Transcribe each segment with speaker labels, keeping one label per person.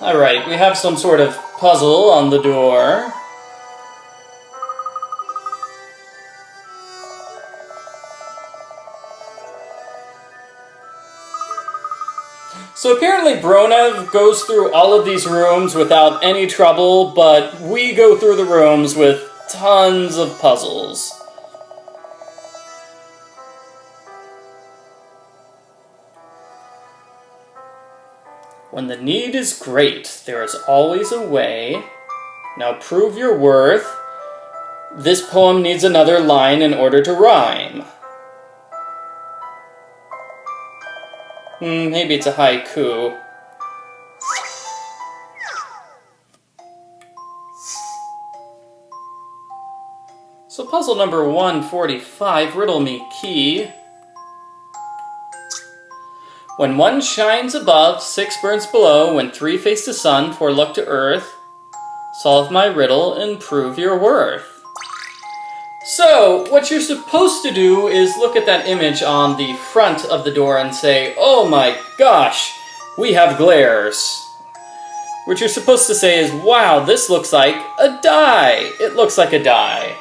Speaker 1: Alright, we have some sort of puzzle on the door. So apparently Bronev goes through all of these rooms without any trouble, but we go through the rooms with tons of puzzles. When the need is great, there is always a way. Now prove your worth. This poem needs another line in order to rhyme. Maybe it's a haiku. So puzzle number 145, riddle me key. When one shines above, 6 burns below. When 3 face the sun, 4 look to earth. Solve my riddle and prove your worth. So, what you're supposed to do is look at that image on the front of the door and say, oh my gosh, we have glares. What you're supposed to say is, wow, this looks like a die. It looks like a die.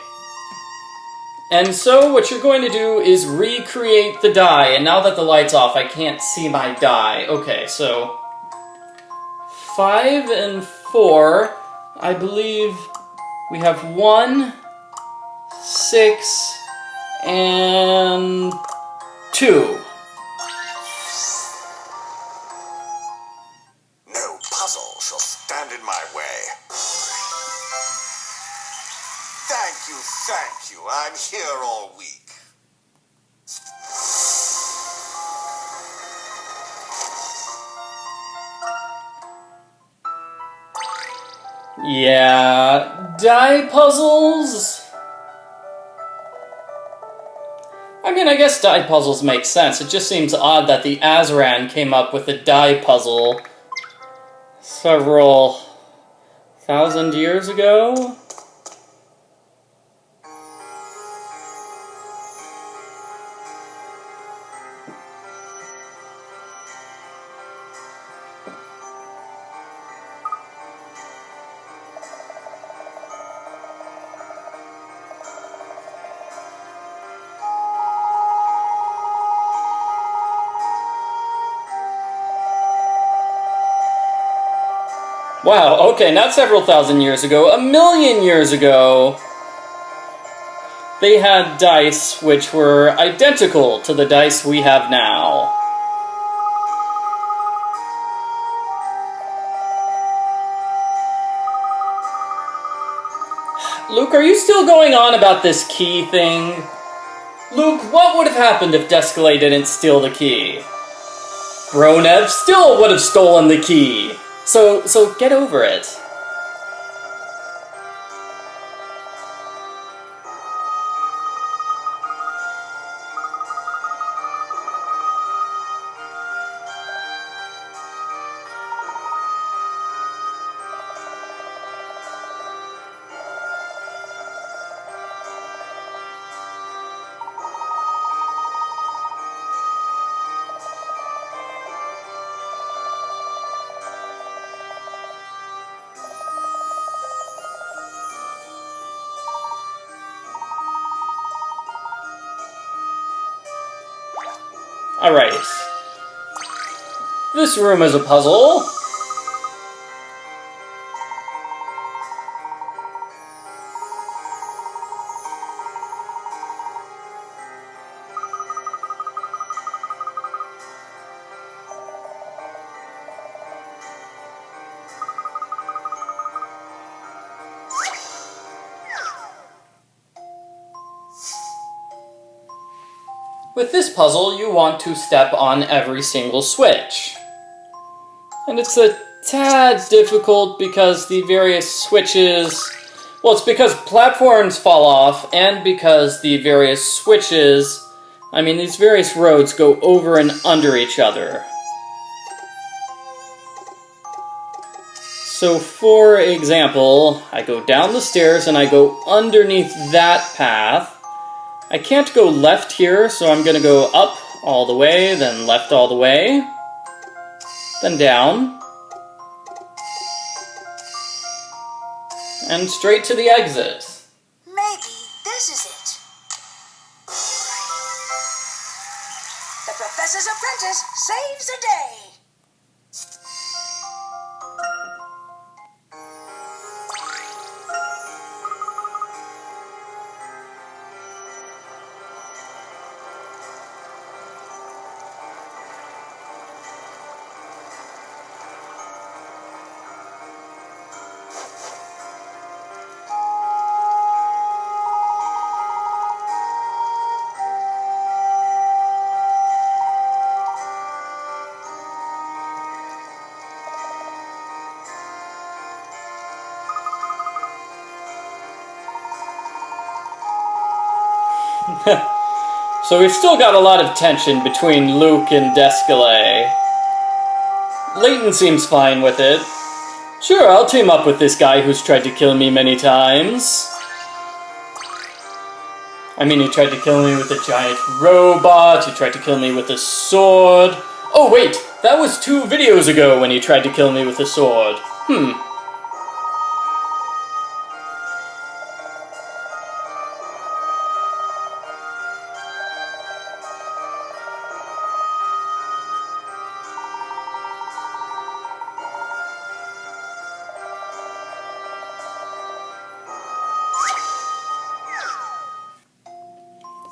Speaker 1: And so what you're going to do is recreate the die. And now that the light's off, I can't see my die. Okay, so 5 and 4, I believe we have 1, 6, and 2.
Speaker 2: No puzzle shall stand in my way. Thank you. I'm here all week.
Speaker 1: Yeah, die puzzles? I mean, I guess die puzzles make sense. It just seems odd that the Azran came up with a die puzzle several thousand years ago. Wow, okay, not several thousand years ago, 1,000,000 years ago, they had dice which were identical to the dice we have now. Luke, are you still going on about this key thing? Luke, what would have happened if Descole didn't steal the key? Bronev still would have stolen the key. So get over it. Alright. This room is a puzzle. With this puzzle, you want to step on every single switch. And it's a tad difficult because the various switches... Well, it's because platforms fall off, and because the various switches... I mean, these various roads go over and under each other. So, for example, I go down the stairs and I go underneath that path. I can't go left here, so I'm going to go up all the way, then left all the way, then down, And straight to the exit.
Speaker 3: Maybe this is it. The Professor's Apprentice saves a day.
Speaker 1: So we've still got a lot of tension between Luke and Descole. Layton seems fine with it. Sure, I'll team up with this guy who's tried to kill me many times. I mean, he tried to kill me with a giant robot, he tried to kill me with a sword. Oh wait, that was 2 videos ago when he tried to kill me with a sword.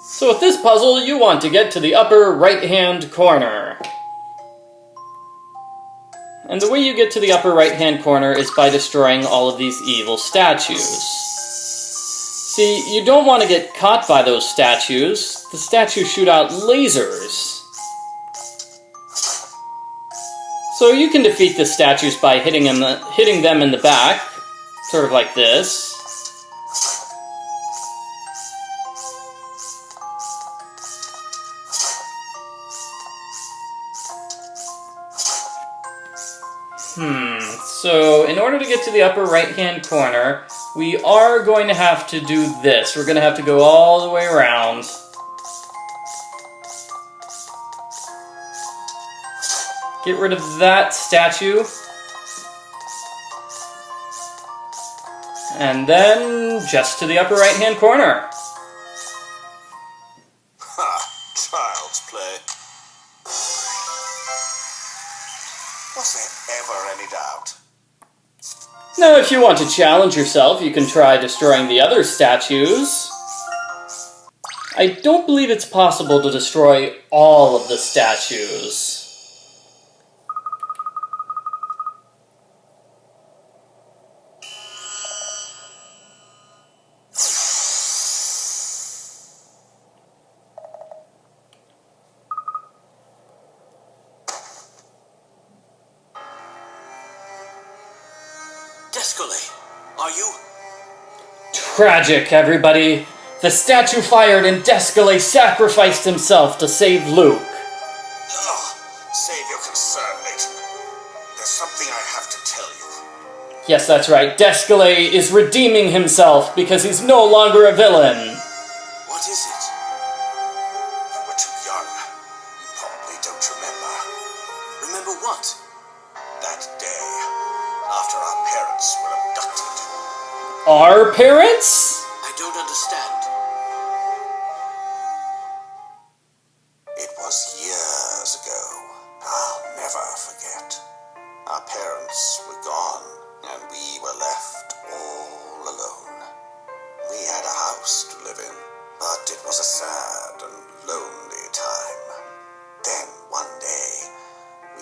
Speaker 1: So with this puzzle, you want to get to the upper right-hand corner. And the way you get to the upper right-hand corner is by destroying all of these evil statues. See, you don't want to get caught by those statues. The statues shoot out lasers. So you can defeat the statues by hitting them in the back, sort of like this. So in order to get to the upper right-hand corner, we are going to have to do this. We're going to have to go all the way around. Get rid of that statue. And then just to the upper right-hand corner.
Speaker 2: Ha! Child's play. Was there ever any doubt?
Speaker 1: Now, if you want to challenge yourself, you can try destroying the other statues. I don't believe it's possible to destroy all of the statues.
Speaker 2: Descole, are you?
Speaker 1: Tragic, everybody. The statue fired and Descole sacrificed himself to save Luke.
Speaker 2: Oh, save your concern, Layton. There's something I have to tell you.
Speaker 1: Yes, that's right. Descole is redeeming himself because he's no longer a villain.
Speaker 2: What is it? You were too young. You probably don't remember. Remember what? That day, after our parents were abducted.
Speaker 1: Our parents?
Speaker 2: I don't understand. It was years ago. I'll never forget. Our parents were gone, and we were left all alone. We had a house to live in, but it was a sad and lonely time. Then, one day,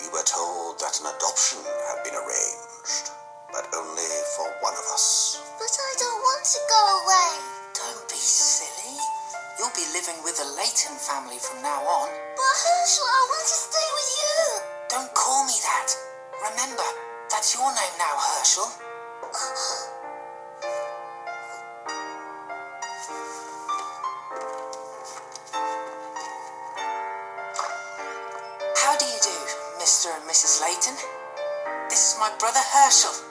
Speaker 2: we were told that an adoption had been arranged, but only for one of us.
Speaker 3: But I don't want to go away.
Speaker 4: Don't be silly. You'll be living with the Layton family from now on.
Speaker 3: But Hershel, I want to stay with you.
Speaker 4: Don't call me that. Remember, that's your name now, Hershel. How do you do, Mr. and Mrs. Layton? This is my brother Hershel.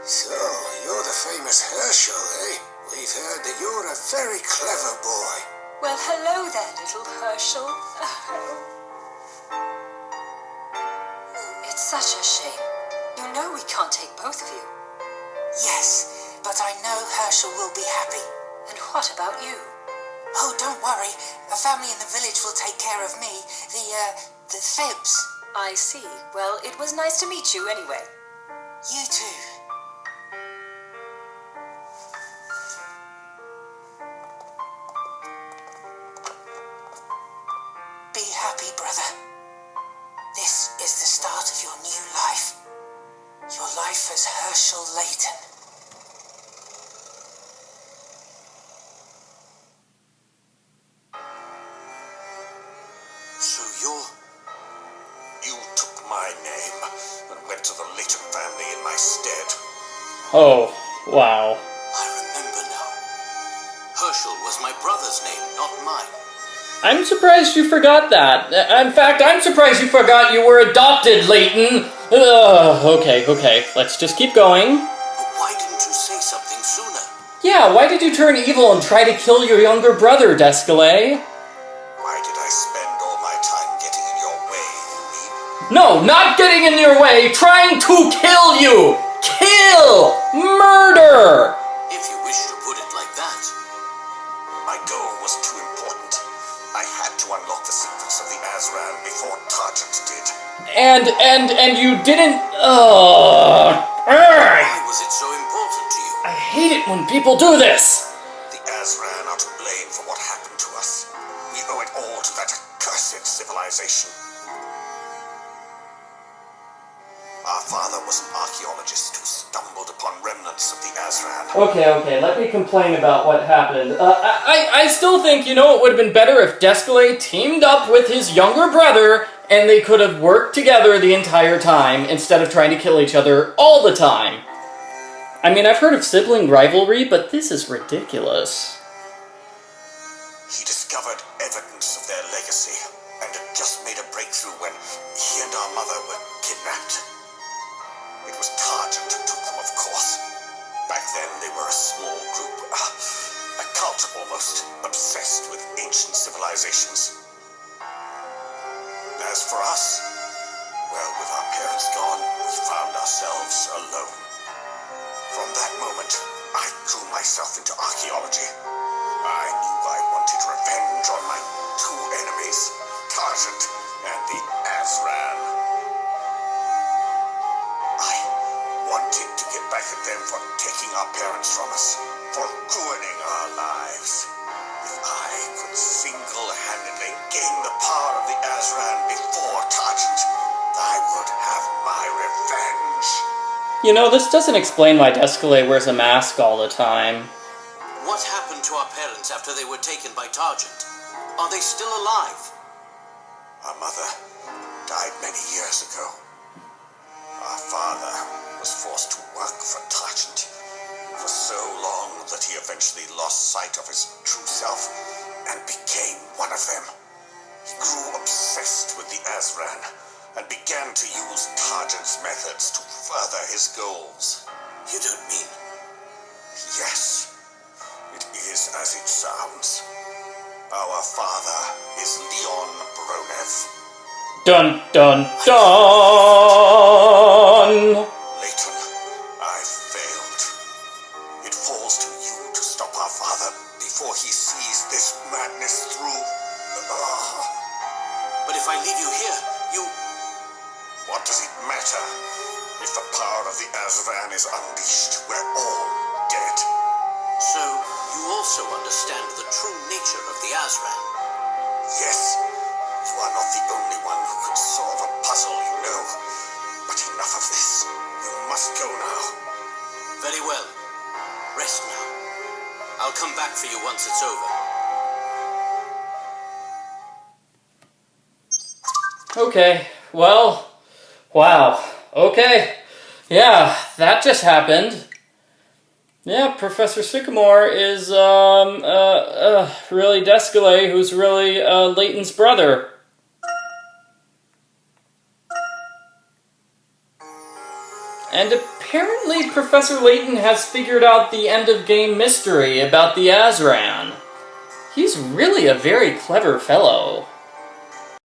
Speaker 2: So, you're the famous Hershel, eh? We've heard that you're a very clever boy.
Speaker 5: Well, hello there, little Hershel. It's such a shame. You know we can't take both of you.
Speaker 4: Yes, but I know Hershel will be happy.
Speaker 5: And what about you?
Speaker 4: Oh, don't worry. A family in the village will take care of me. The Fibs.
Speaker 5: I see. Well, it was nice to meet you anyway.
Speaker 4: You too. Be happy, brother. This is the start of your new life. Your life as Hershel Layton.
Speaker 2: So you took my name and went to the Layton family in my stead.
Speaker 1: Oh, wow.
Speaker 2: I remember now. Hershel was my brother's name, not mine.
Speaker 1: I'm surprised you forgot that. In fact, I'm surprised you forgot you were adopted, Layton. Okay, let's just keep going.
Speaker 2: But why didn't you say something sooner?
Speaker 1: Yeah, why did you turn evil and try to kill your younger brother, Descole?
Speaker 2: Why did I spend all my time getting in your way, you mean?
Speaker 1: No, not getting in your way, trying to kill you! Kill! Murder!
Speaker 2: If you wish to put it like that. My goal was too important. I had to unlock the secrets of the Azran before Targent did.
Speaker 1: And you didn't...
Speaker 2: Why was it so important to you?
Speaker 1: I hate it when people do this!
Speaker 2: The Azran are to blame for what happened to us. We owe it all to that accursed civilization. Our father was an archaeologist who stumbled upon remnants of the Azran.
Speaker 1: Okay, let me complain about what happened. I still think, it would have been better if Descole teamed up with his younger brother and they could have worked together the entire time instead of trying to kill each other all the time. I mean, I've heard of sibling rivalry, but this is ridiculous.
Speaker 2: He discovered evidence of their legacy and had just made a breakthrough when he and our mother were kidnapped. It was Targent who took them, of course. Back then, they were a small group, a cult almost, obsessed with ancient civilizations. As for us, well, with our parents gone, we found ourselves alone. From that moment, I threw myself into archaeology. I knew I wanted revenge on my two enemies, Targent and the Azran. I wanted to get back at them for taking our parents from us, for ruining our lives. If I could single-handedly gain the power of the Azran before Targent, I would have my revenge.
Speaker 1: This doesn't explain why Descole wears a mask all the time.
Speaker 2: What happened to our parents after they were taken by Targent? Are they still alive? Our mother died many years ago. Our father was forced to work for Targent for so long that he eventually lost sight of his true self and became one of them. He grew obsessed with the Azran and began to use Targent's methods to further his goals. You don't mean... Yes, it is as it sounds. Our father is Leon Bronev.
Speaker 1: Dun dun dun!
Speaker 2: Layton, I failed. It falls to you to stop our father before he sees this madness through. But if I leave you here, you... What does it matter? If the power of the Azran is unleashed, we're all dead. So, you also understand the true nature of the Azran? Yes. You are not the only one who can solve a puzzle, you know. But enough of this. You must go now. Very well. Rest now. I'll come back for you once it's over.
Speaker 1: Okay, well, wow, okay, yeah, that just happened. Yeah, Professor Sycamore is, really Descole, who's really, Layton's brother. And apparently Professor Layton has figured out the end-of-game mystery about the Azran. He's really a very clever fellow.